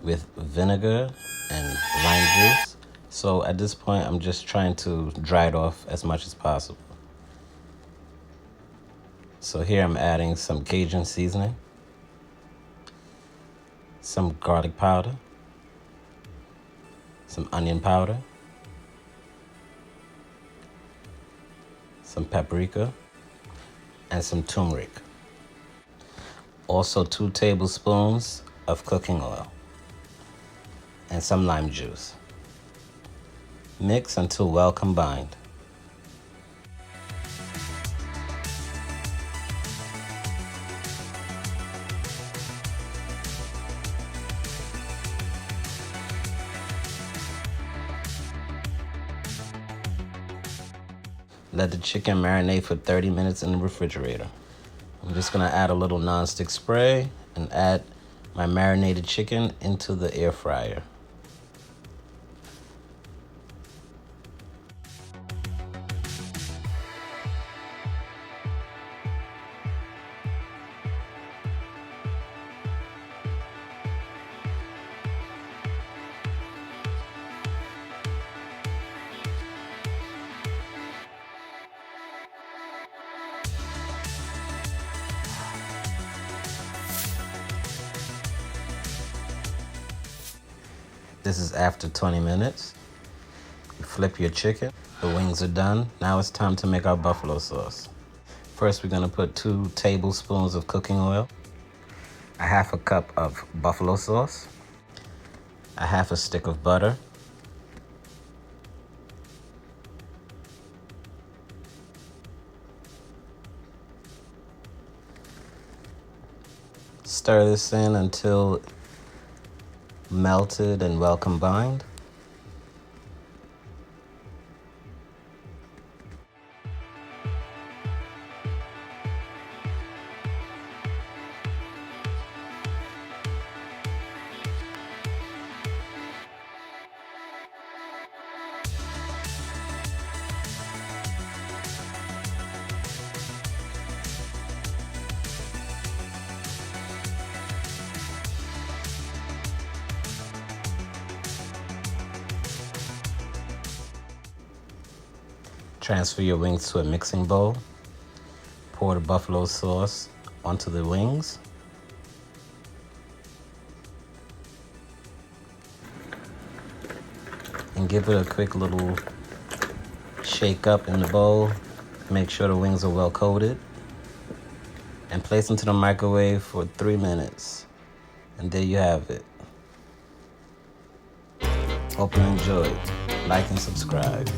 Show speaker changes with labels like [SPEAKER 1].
[SPEAKER 1] with vinegar and lime juice. So at this point, I'm just trying to dry it off as much as possible. So here I'm adding some Cajun seasoning, some garlic powder, some onion powder, some paprika, and some turmeric. Also 2 tablespoons of cooking oil and some lime juice. Mix until well combined. Let the chicken marinate for 30 minutes in the refrigerator. I'm just gonna add a little nonstick spray and add my marinated chicken into the air fryer. This is after 20 minutes. You flip your chicken. The wings are done. Now it's time to make our buffalo sauce. First, we're gonna put 2 tablespoons of cooking oil, a half a cup of buffalo sauce, a half a stick of butter, stir this in until melted and well combined. Transfer your wings to a mixing bowl. Pour the buffalo sauce onto the wings. And give it a quick little shake up in the bowl. Make sure the wings are well coated. And place into the microwave for 3 minutes. And there you have it. Hope you enjoyed. Like and subscribe.